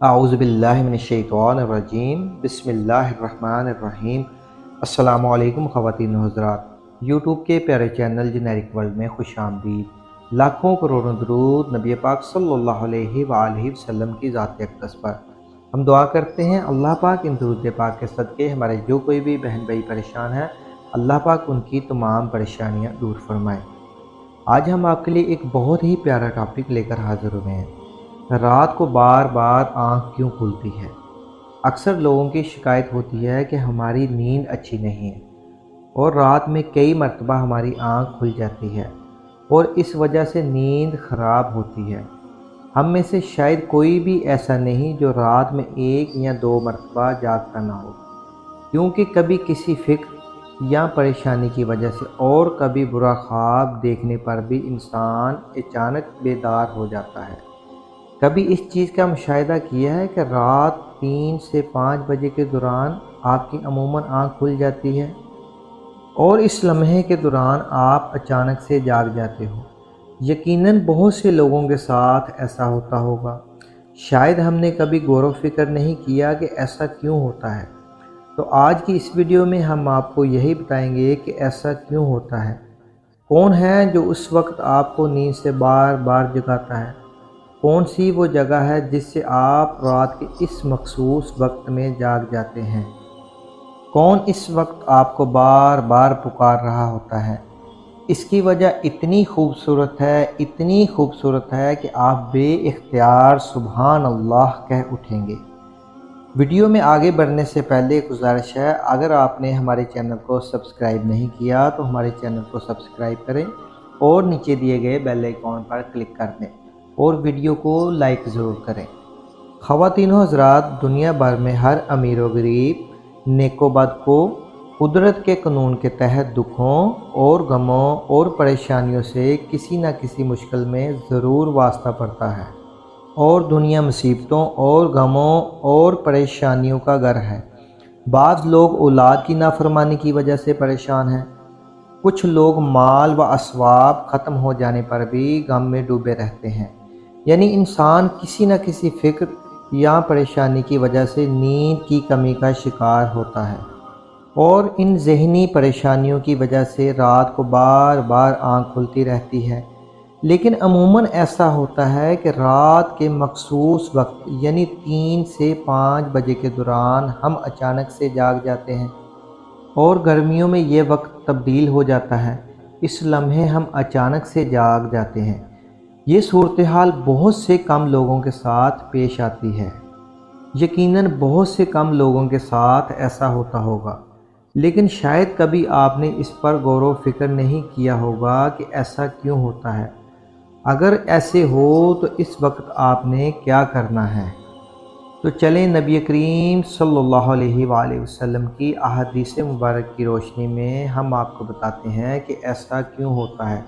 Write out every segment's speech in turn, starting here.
اعوذ باللہ من الشیطان الرجیم بسم اللہ الرحمن الرحیم۔ السلام علیکم خواتین و حضرات، یوٹیوب کے پیارے چینل جنیرک ورلڈ میں خوش آمدید۔ لاکھوں کروڑوں درود نبی پاک صلی اللہ علیہ وآلہ وسلم کی ذات اقدس پر۔ ہم دعا کرتے ہیں اللہ پاک ان درود پاک کے صدقے ہمارے جو کوئی بھی بہن بھائی پریشان ہے، اللہ پاک ان کی تمام پریشانیاں دور فرمائے۔ آج ہم آپ کے لیے ایک بہت ہی پیارا ٹاپک لے کر حاضر ہوئے ہیں۔ رات کو بار بار آنکھ کیوں کھلتی ہے؟ اکثر لوگوں کی شکایت ہوتی ہے کہ ہماری نیند اچھی نہیں ہے اور رات میں کئی مرتبہ ہماری آنکھ کھل جاتی ہے اور اس وجہ سے نیند خراب ہوتی ہے۔ ہم میں سے شاید کوئی بھی ایسا نہیں جو رات میں ایک یا دو مرتبہ جاگتا نہ ہو، کیونکہ کبھی کسی فکر یا پریشانی کی وجہ سے اور کبھی برا خواب دیکھنے پر بھی انسان اچانک بیدار ہو جاتا ہے۔ کبھی اس چیز کا مشاہدہ کیا ہے کہ رات 3 سے 5 بجے کے دوران آپ کی عموماً آنکھ کھل جاتی ہے اور اس لمحے کے دوران آپ اچانک سے جاگ جاتے ہو۔ یقیناً بہت سے لوگوں کے ساتھ ایسا ہوتا ہوگا، شاید ہم نے کبھی غور و فکر نہیں کیا کہ ایسا کیوں ہوتا ہے۔ تو آج کی اس ویڈیو میں ہم آپ کو یہی بتائیں گے کہ ایسا کیوں ہوتا ہے، کون ہے جو اس وقت آپ کو نیند سے بار بار جگاتا ہے، کون سی وہ جگہ ہے جس سے آپ رات کے اس مخصوص وقت میں جاگ جاتے ہیں، کون اس وقت آپ کو بار بار پکار رہا ہوتا ہے۔ اس کی وجہ اتنی خوبصورت ہے کہ آپ بے اختیار سبحان اللہ کہہ اٹھیں گے۔ ویڈیو میں آگے بڑھنے سے پہلے ایک گزارش ہے، اگر آپ نے ہمارے چینل کو سبسکرائب نہیں کیا تو ہمارے چینل کو سبسکرائب کریں اور نیچے دیے گئے بیل آئیکن پر کلک کر دیں اور ویڈیو کو لائک ضرور کریں۔ خواتین و حضرات، دنیا بھر میں ہر امیر و غریب، نیک و بد کو قدرت کے قانون کے تحت دکھوں اور غموں اور پریشانیوں سے کسی نہ کسی مشکل میں ضرور واسطہ پڑتا ہے، اور دنیا مصیبتوں اور غموں اور پریشانیوں کا گھر ہے۔ بعض لوگ اولاد کی نافرمانی کی وجہ سے پریشان ہیں، کچھ لوگ مال و اسباب ختم ہو جانے پر بھی غم میں ڈوبے رہتے ہیں۔ یعنی انسان کسی نہ کسی فکر یا پریشانی کی وجہ سے نیند کی کمی کا شکار ہوتا ہے، اور ان ذہنی پریشانیوں کی وجہ سے رات کو بار بار آنکھ کھلتی رہتی ہے۔ لیکن عموماً ایسا ہوتا ہے کہ رات کے مخصوص وقت یعنی 3 سے 5 بجے کے دوران ہم اچانک سے جاگ جاتے ہیں، اور گرمیوں میں یہ وقت تبدیل ہو جاتا ہے، اس لمحے ہم اچانک سے جاگ جاتے ہیں۔ یہ صورتحال بہت سے کم لوگوں کے ساتھ پیش آتی ہے، یقیناً بہت سے کم لوگوں کے ساتھ ایسا ہوتا ہوگا، لیکن شاید کبھی آپ نے اس پر غور و فکر نہیں کیا ہوگا کہ ایسا کیوں ہوتا ہے۔ اگر ایسے ہو تو اس وقت آپ نے کیا کرنا ہے؟ تو چلیں نبی کریم صلی اللہ علیہ وآلہ وسلم کی احادیث مبارک کی روشنی میں ہم آپ کو بتاتے ہیں کہ ایسا کیوں ہوتا ہے،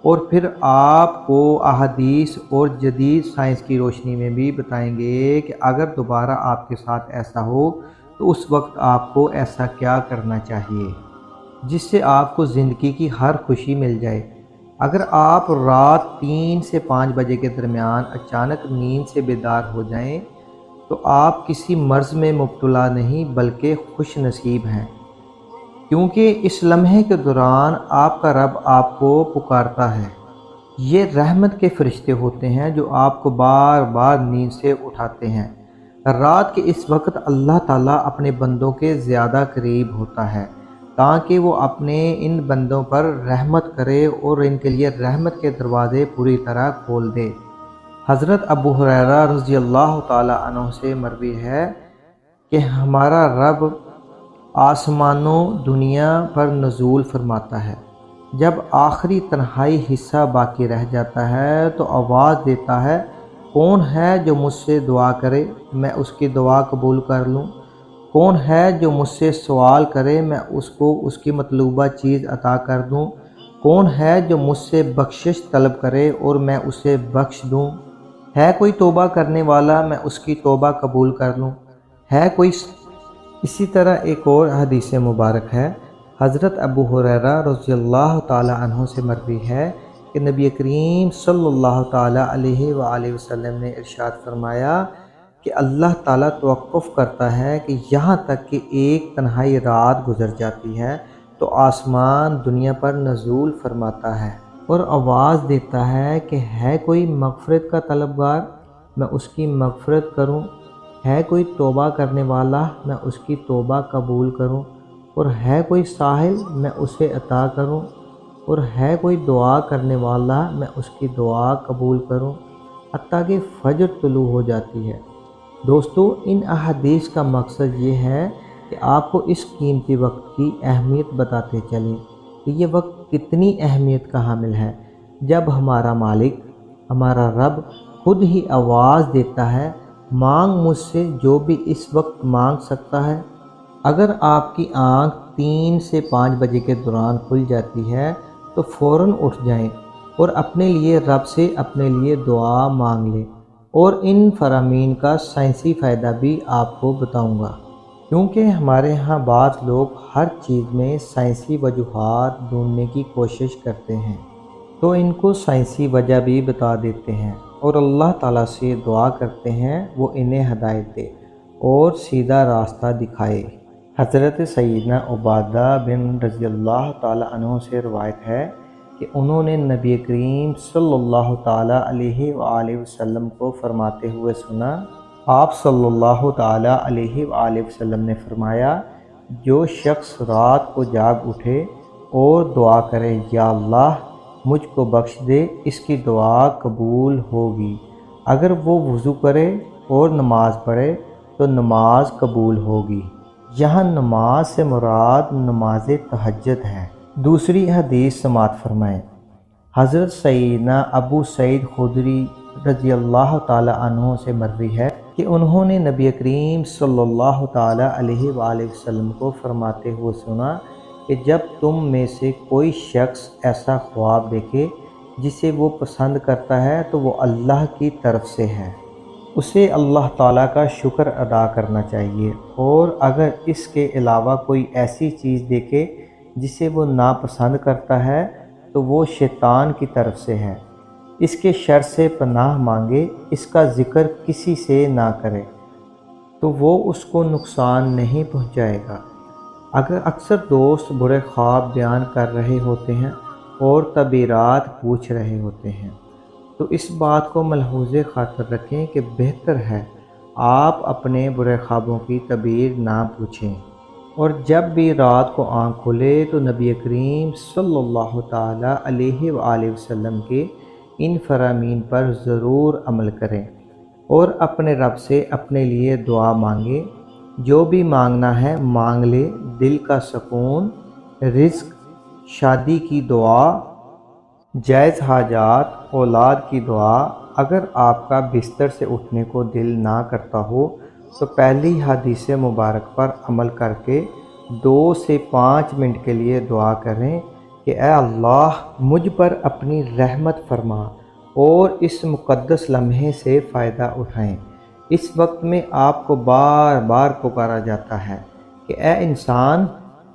اور پھر آپ کو احادیث اور جدید سائنس کی روشنی میں بھی بتائیں گے کہ اگر دوبارہ آپ کے ساتھ ایسا ہو تو اس وقت آپ کو ایسا کیا کرنا چاہیے جس سے آپ کو زندگی کی ہر خوشی مل جائے۔ اگر آپ رات 3 سے 5 بجے کے درمیان اچانک نیند سے بیدار ہو جائیں تو آپ کسی مرض میں مبتلا نہیں بلکہ خوش نصیب ہیں، کیونکہ اس لمحے کے دوران آپ کا رب آپ کو پکارتا ہے۔ یہ رحمت کے فرشتے ہوتے ہیں جو آپ کو بار بار نیند سے اٹھاتے ہیں۔ رات کے اس وقت اللہ تعالیٰ اپنے بندوں کے زیادہ قریب ہوتا ہے تاکہ وہ اپنے ان بندوں پر رحمت کرے اور ان کے لیے رحمت کے دروازے پوری طرح کھول دے۔ حضرت ابو ہریرہ رضی اللہ تعالیٰ عنہ سے مروی ہے کہ ہمارا رب آسمانوں دنیا پر نزول فرماتا ہے، جب آخری تنہائی حصہ باقی رہ جاتا ہے تو آواز دیتا ہے، کون ہے جو مجھ سے دعا کرے میں اس کی دعا قبول کر لوں، کون ہے جو مجھ سے سوال کرے میں اس کو اس کی مطلوبہ چیز عطا کر دوں، کون ہے جو مجھ سے بخشش طلب کرے اور میں اسے بخش دوں، ہے کوئی توبہ کرنے والا میں اس کی توبہ قبول کر لوں، ہے کوئی۔ اسی طرح ایک اور حدیث مبارک ہے، حضرت ابو ہریرہ رضی اللہ تعالی عنہ سے مروی ہے کہ نبی کریم صلی اللہ تعالی علیہ وآلہ وسلم نے ارشاد فرمایا کہ اللہ تعالیٰ توقف کرتا ہے کہ یہاں تک کہ ایک تنہائی رات گزر جاتی ہے تو آسمان دنیا پر نزول فرماتا ہے اور آواز دیتا ہے کہ ہے کوئی مغفرت کا طلبگار، میں اس کی مغفرت کروں، ہے کوئی توبہ کرنے والا، میں اس کی توبہ قبول کروں، اور ہے کوئی سائل، میں اسے عطا کروں، اور ہے کوئی دعا کرنے والا، میں اس کی دعا قبول کروں، حتیٰ کہ فجر طلوع ہو جاتی ہے۔ دوستو، ان احادیث کا مقصد یہ ہے کہ آپ کو اس قیمتی وقت کی اہمیت بتاتے چلیں کہ یہ وقت کتنی اہمیت کا حامل ہے، جب ہمارا مالک، ہمارا رب خود ہی آواز دیتا ہے، مانگ مجھ سے جو بھی اس وقت مانگ سکتا ہے۔ اگر آپ کی آنکھ 3 سے 5 بجے کے دوران کھل جاتی ہے تو فوراً اٹھ جائیں اور اپنے لیے رب سے اپنے لیے دعا مانگ لیں، اور ان فرامین کا سائنسی فائدہ بھی آپ کو بتاؤں گا، کیونکہ ہمارے ہاں بعض لوگ ہر چیز میں سائنسی وجوہات ڈھونڈنے کی کوشش کرتے ہیں، تو ان کو سائنسی وجہ بھی بتا دیتے ہیں اور اللہ تعالیٰ سے دعا کرتے ہیں وہ انہیں ہدایت دے اور سیدھا راستہ دکھائے۔ حضرت سیدنا عبادہ بن رضی اللہ تعالیٰ عنہ سے روایت ہے کہ انہوں نے نبی کریم صلی اللہ تعالیٰ علیہ وآلہ وسلم کو فرماتے ہوئے سنا۔ آپ صلی اللہ تعالیٰ علیہ وآلہ وسلم نے فرمایا، جو شخص رات کو جاگ اٹھے اور دعا کرے یا اللہ مجھ کو بخش دے، اس کی دعا قبول ہوگی۔ اگر وہ وضو کرے اور نماز پڑھے تو نماز قبول ہوگی۔ یہاں نماز سے مراد نماز تہجد ہے۔ دوسری حدیث سماعت فرمائیں۔ حضرت سیدنا ابو سعید خدری رضی اللہ تعالی عنہ سے مروی ہے کہ انہوں نے نبی کریم صلی اللہ تعالی علیہ وآلہ وسلم کو فرماتے ہوئے سنا کہ جب تم میں سے کوئی شخص ایسا خواب دیکھے جسے وہ پسند کرتا ہے تو وہ اللہ کی طرف سے ہے، اسے اللہ تعالیٰ کا شکر ادا کرنا چاہیے، اور اگر اس کے علاوہ کوئی ایسی چیز دیکھے جسے وہ ناپسند کرتا ہے تو وہ شیطان کی طرف سے ہے، اس کے شر سے پناہ مانگے، اس کا ذکر کسی سے نہ کرے تو وہ اس کو نقصان نہیں پہنچائے گا۔ اگر اکثر دوست برے خواب بیان کر رہے ہوتے ہیں اور تعبیرات پوچھ رہے ہوتے ہیں تو اس بات کو ملحوظ خاطر رکھیں کہ بہتر ہے آپ اپنے برے خوابوں کی تعبیر نہ پوچھیں، اور جب بھی رات کو آنکھ کھلے تو نبی کریم صلی اللہ تعالیٰ علیہ وآلہ وسلم کے ان فرامین پر ضرور عمل کریں اور اپنے رب سے اپنے لیے دعا مانگیں۔ جو بھی مانگنا ہے مانگ لے، دل کا سکون، رزق، شادی کی دعا، جائز حاجات، اولاد کی دعا۔ اگر آپ کا بستر سے اٹھنے کو دل نہ کرتا ہو تو پہلی حدیث مبارک پر عمل کر کے 2 سے 5 منٹ کے لیے دعا کریں کہ اے اللہ مجھ پر اپنی رحمت فرما، اور اس مقدس لمحے سے فائدہ اٹھائیں۔ اس وقت میں آپ کو بار بار پکارا جاتا ہے کہ اے انسان،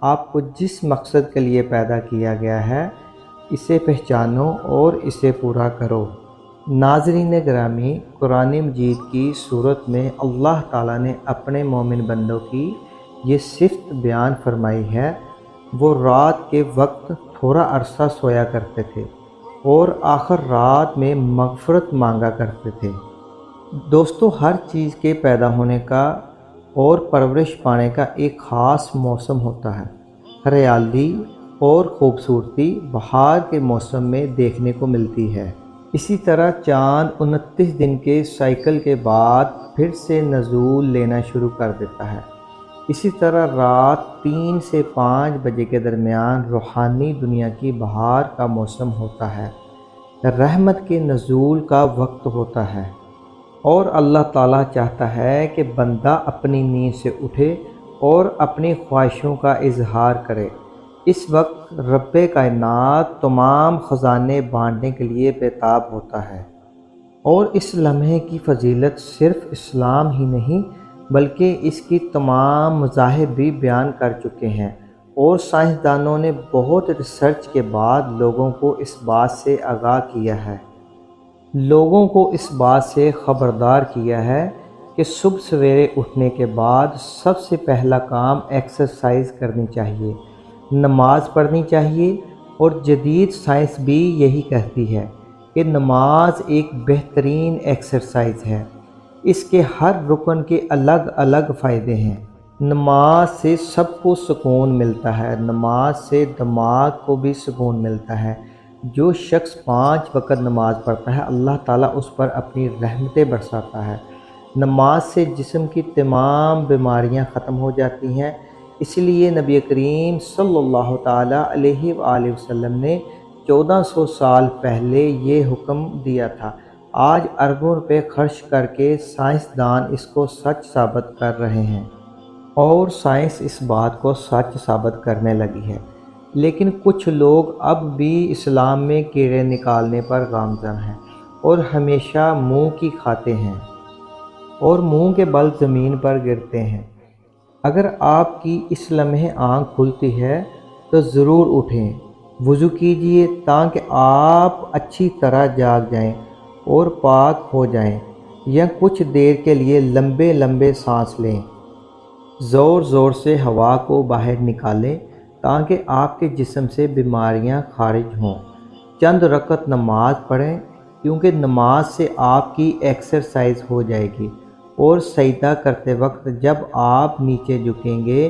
آپ کو جس مقصد کے لیے پیدا کیا گیا ہے اسے پہچانو اور اسے پورا کرو۔ ناظرین گرامی، قرآن مجید کی صورت میں اللہ تعالیٰ نے اپنے مومن بندوں کی یہ صفت بیان فرمائی ہے، وہ رات کے وقت تھوڑا عرصہ سویا کرتے تھے اور آخر رات میں مغفرت مانگا کرتے تھے۔ دوستو، ہر چیز کے پیدا ہونے کا اور پرورش پانے کا ایک خاص موسم ہوتا ہے۔ ہریالی اور خوبصورتی بہار کے موسم میں دیکھنے کو ملتی ہے۔ اسی طرح چاند 29 دن کے سائیکل کے بعد پھر سے نزول لینا شروع کر دیتا ہے۔ اسی طرح رات 3 سے 5 بجے کے درمیان روحانی دنیا کی بہار کا موسم ہوتا ہے، رحمت کے نزول کا وقت ہوتا ہے، اور اللہ تعالیٰ چاہتا ہے کہ بندہ اپنی نیند سے اٹھے اور اپنی خواہشوں کا اظہار کرے۔ اس وقت رب کائنات تمام خزانے بانٹنے کے لیے بےتاب ہوتا ہے، اور اس لمحے کی فضیلت صرف اسلام ہی نہیں بلکہ اس کی تمام مذاہب بھی بیان کر چکے ہیں، اور سائنسدانوں نے بہت ریسرچ کے بعد لوگوں کو اس بات سے آگاہ کیا ہے، لوگوں کو اس بات سے خبردار کیا ہے کہ صبح سویرے اٹھنے کے بعد سب سے پہلا کام ایکسرسائز کرنی چاہیے، نماز پڑھنی چاہیے، اور جدید سائنس بھی یہی کہتی ہے کہ نماز ایک بہترین ایکسرسائز ہے۔ اس کے ہر رکن کے الگ الگ فائدے ہیں۔ نماز سے سب کو سکون ملتا ہے، نماز سے دماغ کو بھی سکون ملتا ہے۔ جو شخص 5 وقت نماز پڑھتا ہے اللہ تعالیٰ اس پر اپنی رحمتیں برساتا ہے۔ نماز سے جسم کی تمام بیماریاں ختم ہو جاتی ہیں، اس لیے نبی کریم صلی اللہ تعالیٰ علیہ وآلہ وسلم نے 1400 سال پہلے یہ حکم دیا تھا۔ آج اربوں روپے خرچ کر کے سائنسدان اس کو سچ ثابت کر رہے ہیں، اور سائنس اس بات کو سچ ثابت کرنے لگی ہے۔ لیکن کچھ لوگ اب بھی اسلام میں کیڑے نکالنے پر گامزن ہیں اور ہمیشہ منہ کی کھاتے ہیں اور منہ کے بل زمین پر گرتے ہیں۔ اگر آپ کی اس لمحے آنکھ کھلتی ہے تو ضرور اٹھیں، وضو کیجئے تاکہ آپ اچھی طرح جاگ جائیں اور پاک ہو جائیں، یا کچھ دیر کے لیے لمبے لمبے سانس لیں، زور زور سے ہوا کو باہر نکالیں تاکہ آپ کے جسم سے بیماریاں خارج ہوں۔ چند رکعت نماز پڑھیں، کیونکہ نماز سے آپ کی ایکسرسائز ہو جائے گی، اور سجدہ کرتے وقت جب آپ نیچے جھکیں گے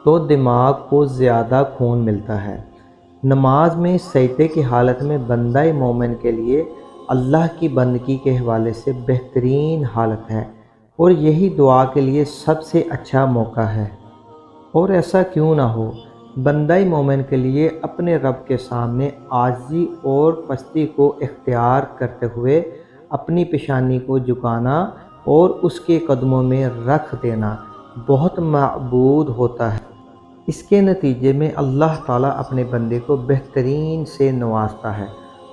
تو دماغ کو زیادہ خون ملتا ہے۔ نماز میں سجدے کی حالت میں بندہ مومن کے لیے اللہ کی بندگی کے حوالے سے بہترین حالت ہے، اور یہی دعا کے لیے سب سے اچھا موقع ہے۔ اور ایسا کیوں نہ ہو، بندہ مومن کے لیے اپنے رب کے سامنے عاجزی اور پستی کو اختیار کرتے ہوئے اپنی پیشانی کو جھکانا اور اس کے قدموں میں رکھ دینا بہت معبود ہوتا ہے۔ اس کے نتیجے میں اللہ تعالیٰ اپنے بندے کو بہترین سے نوازتا ہے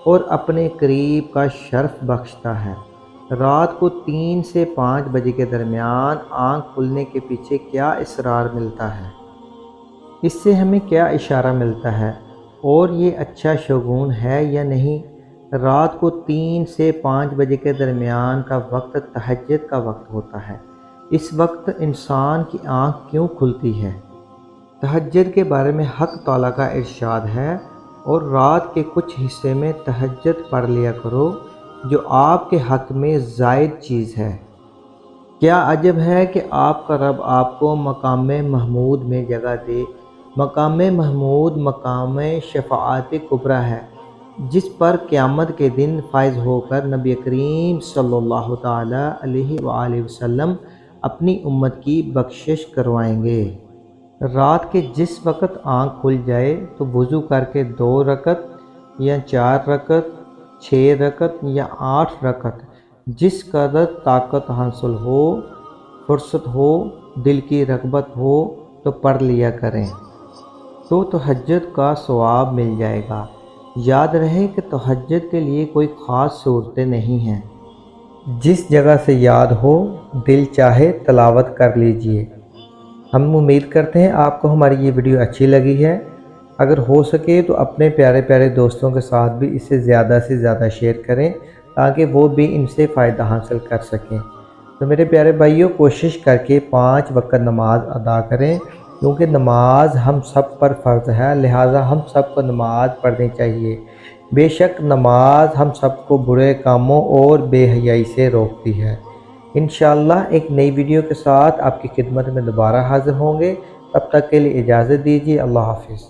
اور اپنے قریب کا شرف بخشتا ہے۔ رات کو 3 سے 5 بجے کے درمیان آنکھ کھلنے کے پیچھے کیا اسرار ملتا ہے؟ اس سے ہمیں کیا اشارہ ملتا ہے، اور یہ اچھا شگون ہے یا نہیں؟ رات کو 3 سے 5 بجے کے درمیان کا وقت تہجد کا وقت ہوتا ہے۔ اس وقت انسان کی آنکھ کیوں کھلتی ہے؟ تہجد کے بارے میں حق تعالیٰ کا ارشاد ہے، اور رات کے کچھ حصے میں تہجد پڑھ لیا کرو جو آپ کے حق میں زائد چیز ہے۔ کیا عجب ہے کہ آپ کا رب آپ کو مقام محمود میں جگہ دے۔ مقام محمود مقام شفاعت کبریٰ ہے، جس پر قیامت کے دن فائز ہو کر نبی کریم صلی اللہ تعالیٰ علیہ وآلہ وسلم اپنی امت کی بخشش کروائیں گے۔ رات کے جس وقت آنکھ کھل جائے تو وضو کر کے 2 رکعت یا 4 رکعت، 6 رکعت یا 8 رکعت، جس قدر طاقت حاصل ہو، فرصت ہو، دل کی رغبت ہو تو پڑھ لیا کریں، تو تہجد کا ثواب مل جائے گا۔ یاد رہے کہ تہجد کے لیے کوئی خاص صورتیں نہیں ہیں، جس جگہ سے یاد ہو دل چاہے تلاوت کر لیجئے۔ ہم امید کرتے ہیں آپ کو ہماری یہ ویڈیو اچھی لگی ہے۔ اگر ہو سکے تو اپنے پیارے پیارے دوستوں کے ساتھ بھی اسے زیادہ سے زیادہ شیئر کریں تاکہ وہ بھی ان سے فائدہ حاصل کر سکیں۔ تو میرے پیارے بھائیوں، کوشش کر کے 5 وقت نماز ادا کریں، کیونکہ نماز ہم سب پر فرض ہے، لہٰذا ہم سب کو نماز پڑھنی چاہیے۔ بے شک نماز ہم سب کو برے کاموں اور بے حیائی سے روکتی ہے۔ انشاءاللہ ایک نئی ویڈیو کے ساتھ آپ کی خدمت میں دوبارہ حاضر ہوں گے۔ تب تک کے لیے اجازت دیجیے۔ اللہ حافظ۔